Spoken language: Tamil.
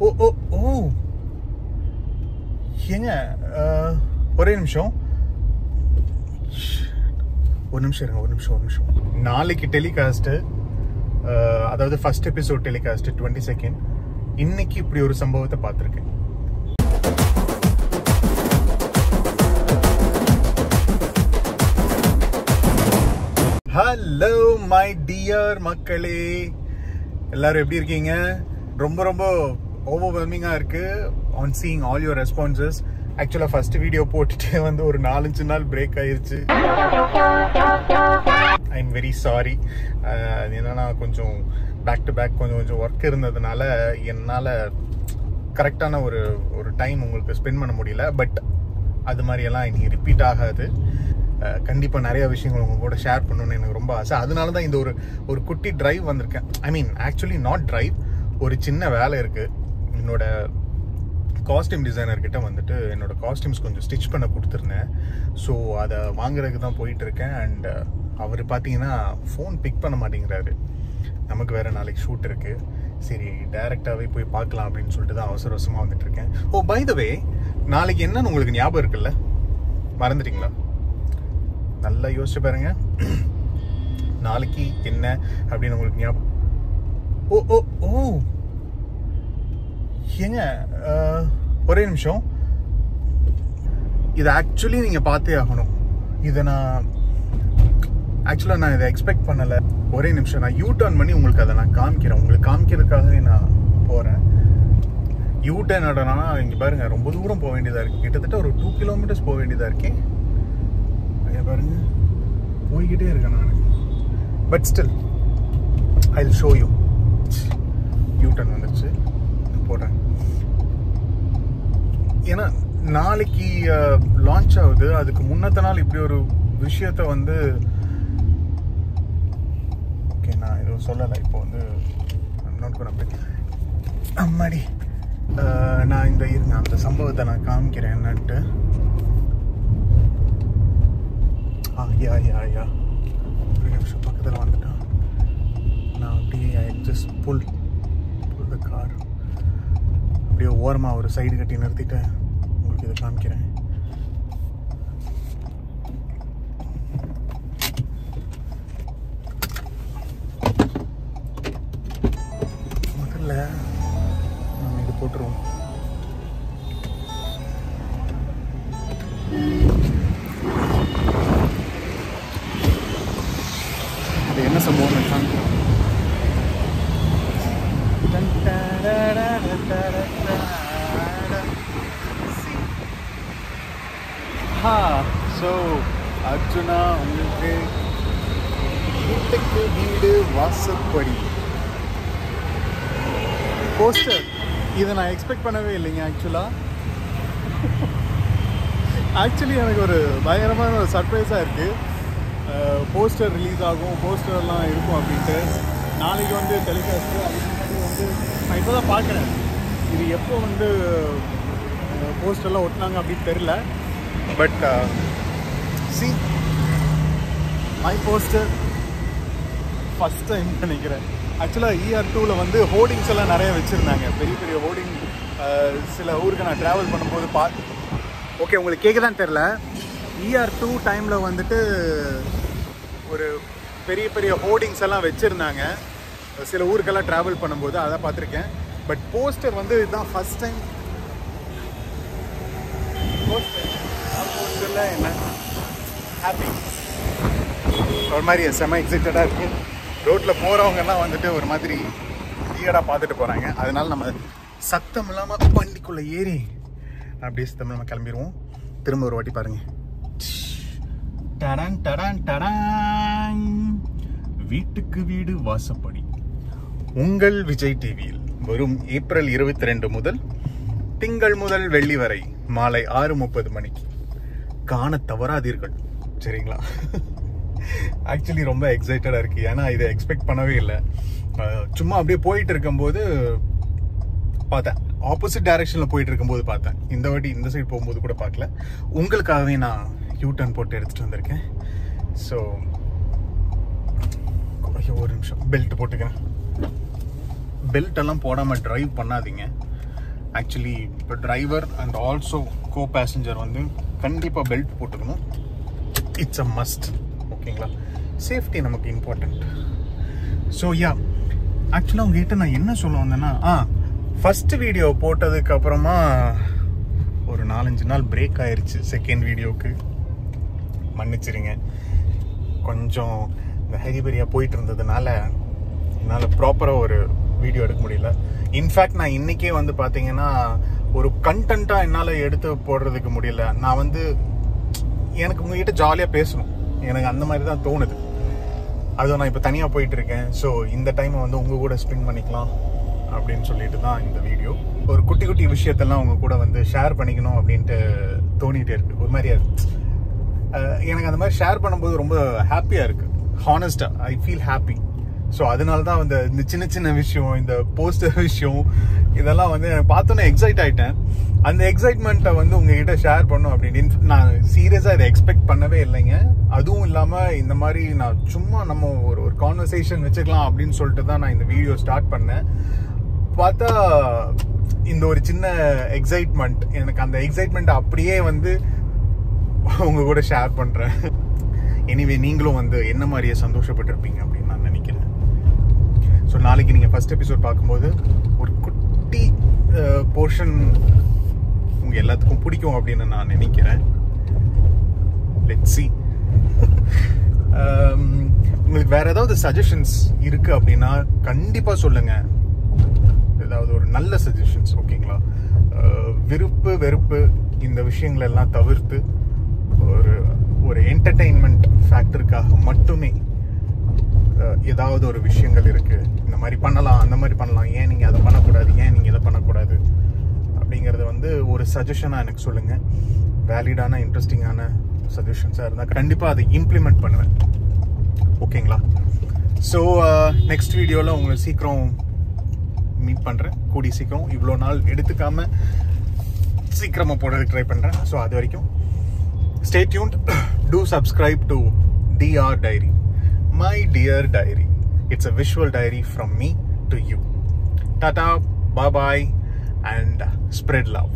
ஓ ஓ ஓ ஏங்க ஒரே நிமிஷம் இருங்க ஒரு நிமிஷம். நாளைக்கு டெலிகாஸ்ட்டு, அதாவது ஃபர்ஸ்ட் எபிசோட் டெலிகாஸ்ட் 22nd. இன்னைக்கு இப்படி ஒரு சம்பவத்தை பார்த்துருக்கேன். ஹலோ மை டியர் மக்களே, எல்லாரும் எப்படி இருக்கீங்க? ரொம்ப ரொம்ப ஓவர்வெல்மிங்காக இருக்கு on seeing all your responses. ஆக்சுவலாக ஃபர்ஸ்ட் வீடியோ போட்டுட்டு வந்து ஒரு 4-5 நாள் பிரேக் ஆயிருச்சு. I am very sorry. என்னன்னா கொஞ்சம் பேக் டு பேக் கொஞ்சம் ஒர்க் இருந்ததுனால என்னால் கரெக்டான ஒரு டைம் உங்களுக்கு ஸ்பெண்ட் பண்ண முடியல. பட் அது மாதிரியெல்லாம் இனி ரிப்பீட் ஆகாது. கண்டிப்பாக நிறைய விஷயங்கள் உங்க கூட ஷேர் பண்ணணும்னு எனக்கு ரொம்ப ஆசை. அதனால தான் இந்த ஒரு குட்டி டிரைவ் வந்திருக்கேன். ஐ மீன் ஆக்சுவலி நாட் டிரைவ், ஒரு சின்ன வேலை இருக்குது. என்னோட காஸ்டியூம் டிசைனர்கிட்ட வந்துட்டு என்னோட காஸ்டியூம்ஸ் கொஞ்சம் ஸ்டிச் பண்ண கொடுத்துருந்தேன். ஸோ அதை வாங்குறதுக்கு தான் போயிட்டுருக்கேன். அண்ட் அவர் பார்த்தீங்கன்னா ஃபோன் பிக் பண்ண மாட்டேங்கிறாரு. நமக்கு வேறு நாளைக்கு ஷூட் இருக்குது. சரி டைரெக்டாகவே போய் பார்க்கலாம் அப்படின்னு சொல்லிட்டு தான் அவசர அவசரமாக வந்துட்டுருக்கேன். ஓ பை த வே, நாளைக்கு என்னன்னு உங்களுக்கு ஞாபகம் இருக்குல்ல? மறந்துட்டீங்களா? நல்லா யோசிச்சு பாருங்க, நாளைக்கு என்ன அப்படின்னு உங்களுக்கு ஞாபகம். ஓ ஓ ஓ ஏங்க ஒரே நிமிஷம். இது ஆக்சுவலி நீங்கள் பார்த்தே ஆகணும். இதை நான் இதை எக்ஸ்பெக்ட் பண்ணலை. ஒரே நிமிஷம், நான் யூ டர்ன் பண்ணி உங்களுக்கு அதை நான் காமிக்கிறேன். உங்களுக்கு காமிக்கிறதுக்காகவே நான் போகிறேன். யூ டர்ன் ஆடனா இங்கே பாருங்க, ரொம்ப தூரம் போக வேண்டியதாக இருக்குது. கிட்டத்தட்ட ஒரு 2 கிலோமீட்டர்ஸ் போக வேண்டியதாக இருக்கேன். பாருங்க, போய்கிட்டே இருக்கேன் நான். But still I will show you. You turn வந்துருச்சு, போடுறேன். ஏன்னா நாளைக்கு லான்ச் ஆகுது. அதுக்கு முன்னத்த நாள் இப்படி ஒரு விஷயத்த வந்து ஓகே நான் எதுவும் சொல்லலை. இப்போ வந்து அம்மாடி, நான் இருங்க அந்த சம்பவத்தை நான் காமிக்கிறேன் என்னன்ட்டு. யா ஒரு நிமிஷம், பக்கத்தில் வந்துட்டான். நான் அப்படியே I just pull the car அப்படியே ஓரமாக ஒரு சைடு கட்டி நிறுத்திட்டு உங்களுக்கு இதை காமிக்கிறேன். முதல்ல நம்ம இது போட்டுருவோம். இது என்ன சம்பவம் காமிக்கிறோம். ஸோ அர்ஜுனா, உங்களுக்கு வீட்டுக்கு வீடு வாசப்படி போஸ்டர். இதை நான் எக்ஸ்பெக்ட் பண்ணவே இல்லைங்க. ஆக்சுவலி எனக்கு ஒரு பயங்கரமான ஒரு சர்ப்ரைஸாக இருக்குது. போஸ்டர் ரிலீஸ் ஆகும், போஸ்டர்லாம் இருக்கும் அப்படின்ட்டு. நாளைக்கு வந்து டெலிகாஸ்ட்டு. அதுக்கு முன்னாடி வந்து நான் இப்போ தான் பார்க்குறேன் இது எப்போ வந்து போஸ்டர்லாம் ஒட்டினாங்க அப்படின்னு தெரில. But see my poster first time நினைக்கிறேன். ஆக்சுவலாக ER2ல் வந்து ஹோர்டிங்ஸ் எல்லாம் நிறைய வச்சுருந்தாங்க, பெரிய பெரிய ஹோர்டிங். சில ஊருக்கு நான் ட்ராவல் பண்ணும்போது ஓகே உங்களுக்கு கேட்குதான்னு தெரில. ER2 டைமில் வந்துட்டு ஒரு பெரிய பெரிய ஹோர்டிங்ஸ் எல்லாம் வச்சுருந்தாங்க சில ஊருக்கெல்லாம் ட்ராவல் பண்ணும்போது, அதை பார்த்துருக்கேன். பட் போஸ்டர் வந்து இதுதான் ஃபஸ்ட் டைம். போஸ்டரில் என்ன ஹாப்பி ஒரு மாதிரி செம எக்ஸைட்டடாக இருக்குது. ரோட்டில் போகிறவங்கெல்லாம் வந்துட்டு ஒரு மாதிரி ஈகடாக பார்த்துட்டு போகிறாங்க. அதனால நம்ம சத்தம் இல்லாமல் வண்டிக்குள்ளே ஏறி அப்படியே சத்தம் நம்ம கிளம்பிடுவோம். திரும்ப ஒரு வாட்டி பாருங்கள். டடான் டடான் டடான், வீட்டுக்கு வீடு வாசப்படி. உங்கள் விஜய் டிவியில் வரும் ஏப்ரல் 22 முதல் திங்கள் முதல் வெள்ளி வரை மாலை 6:30 மணிக்கு காண தவறாதீர்கள். சரிங்களா? ஆக்சுவலி ரொம்ப எக்ஸைட்டடாக இருக்குது. ஏன்னா இதை எக்ஸ்பெக்ட் பண்ணவே இல்லை. சும்மா அப்படியே போயிட்டு இருக்கும்போது பார்த்தேன், ஆப்போசிட் டைரக்ஷனில் போயிட்டு இருக்கும்போது பார்த்தேன். இந்த வாட்டி இந்த சைடு போகும்போது கூட பார்க்கல. உங்களுக்காகவே நான் யூ டர்ன் போட்டு எடுத்துகிட்டு வந்திருக்கேன். ஸோ ஒரு நிமிஷம் பெல்ட் போட்டுக்கிறேன். பெல்ட் எல்லாம் போடாமல் ட்ரைவ் பண்ணாதீங்க. ஆக்சுவலி இப்போ driver and also go passenger வந்து கண்டிப்பாக பெல்ட் போட்டுக்கணும். It's a must. ஓகேங்களா? சேஃப்டி நமக்கு இம்பார்ட்டண்ட். ஸோ யா, ஆக்சுவலாக உங்ககிட்ட நான் என்ன சொல்ல வந்தேன்னா, ஃபஸ்ட்டு வீடியோ போட்டதுக்கு அப்புறமா ஒரு 4-5 நாள் பிரேக் ஆயிடுச்சு செகண்ட் வீடியோவுக்கு. மன்னிச்சிருங்க. கொஞ்சம் இந்த ஹரிபரியாக போயிட்டு இருந்ததுனால என்னால் ப்ராப்பராக ஒரு வீடியோ எடுக்க முடியல. இன்ஃபேக்ட் நான் இன்றைக்கே வந்து பார்த்தீங்கன்னா ஒரு கண்டென்ட்டாக என்னால் எடுத்து போடுறதுக்கு முடியல. நான் வந்து எனக்கு உங்ககிட்ட ஜாலியாக பேசணும், எனக்கு அந்த மாதிரி தான் தோணுது. அதுவும் நான் இப்போ தனியாக போயிட்டுருக்கேன். ஸோ இந்த டைமை வந்து உங்கள் கூட ஸ்பெண்ட் பண்ணிக்கலாம் அப்படின்னு சொல்லிட்டு தான் இந்த வீடியோ. ஒரு குட்டி குட்டி விஷயத்தெல்லாம் உங்கள் கூட வந்து ஷேர் பண்ணிக்கணும் அப்படின்ட்டு தோணிகிட்டே இருக்குது. ஒரு மாதிரியா எனக்கு அந்த மாதிரி ஷேர் பண்ணும்போது ரொம்ப ஹாப்பியாக இருக்குது. ஹானஸ்டாக ஐ ஃபீல் ஹாப்பி. ஸோ அதனால தான் வந்து இந்த சின்ன சின்ன விஷயம், இந்த போஸ்டர் விஷயம், இதெல்லாம் வந்து பார்த்தோன்னே எக்ஸைட் ஆகிட்டேன். அந்த எக்ஸைட்மெண்ட்டை வந்து உங்ககிட்ட ஷேர் பண்ணும் அப்படின்னு நான் சீரியஸாக இதை எக்ஸ்பெக்ட் பண்ணவே இல்லைங்க. அதுவும் இல்லாமல் இந்த மாதிரி நான் சும்மா நம்ம ஒரு கான்வர்சேஷன் வச்சுக்கலாம் அப்படின்னு சொல்லிட்டு தான் நான் இந்த வீடியோ ஸ்டார்ட் பண்ணேன். பார்த்தா இந்த ஒரு சின்ன எக்ஸைட்மெண்ட், எனக்கு அந்த எக்ஸைட்மெண்ட் அப்படியே வந்து உங்க கூட ஷேர் பண்ணுறேன். எனிவே நீங்களும் வந்து என்ன மாதிரியே சந்தோஷப்பட்டிருப்பீங்க அப்படின்னு நான் நினைக்கிறேன். ஸோ நாளைக்கு நீங்கள் ஃபர்ஸ்ட் எபிசோட் பார்க்கும்போது ஒரு குட்டி போர்ஷன் உங்கள் எல்லாத்துக்கும் பிடிக்கும் அப்படின்னு நான் நினைக்கிறேன். Let's see. உங்களுக்கு வேற ஏதாவது சஜஷன்ஸ் இருக்கு அப்படின்னா கண்டிப்பாக சொல்லுங்க. ஏதாவது ஒரு நல்ல சஜஷன்ஸ். ஓகேங்களா? விருப்பு வெறுப்பு இந்த விஷயங்கள் எல்லாம் தவிர்த்து ஒரு என்டர்டெயின்மெண்ட் ஃபேக்டருக்காக மட்டுமே ஏதாவது ஒரு விஷயங்கள் இருக்கு, இந்த மாதிரி பண்ணலாம், அந்த மாதிரி பண்ணலாம், ஏன் நீங்க அதை பண்ணக்கூடாது, ஏன் நீங்க இதை பண்ணக்கூடாது அப்படிங்கறத வந்து ஒரு சஜஷனா எனக்கு சொல்லுங்க. வேலிடான இன்ட்ரெஸ்டிங்கான சஜஷன்ஸா இருந்தா கண்டிப்பா அதை இம்ப்ளிமெண்ட் பண்ணுவேன். ஓகேங்களா? ஸோ நெக்ஸ்ட் வீடியோல உங்களை சீக்கிரம் மீட் பண்றேன். கூடி சீக்கிரம், இவ்வளோ நாள் எடுத்துக்காம சீக்கிரமா போடுறதுக்கு ட்ரை பண்றேன். ஸோ அது வரைக்கும் stay tuned. Do subscribe to DR Diary, my dear diary. It's a visual diary from me to you. Tata, bye bye, and spread love.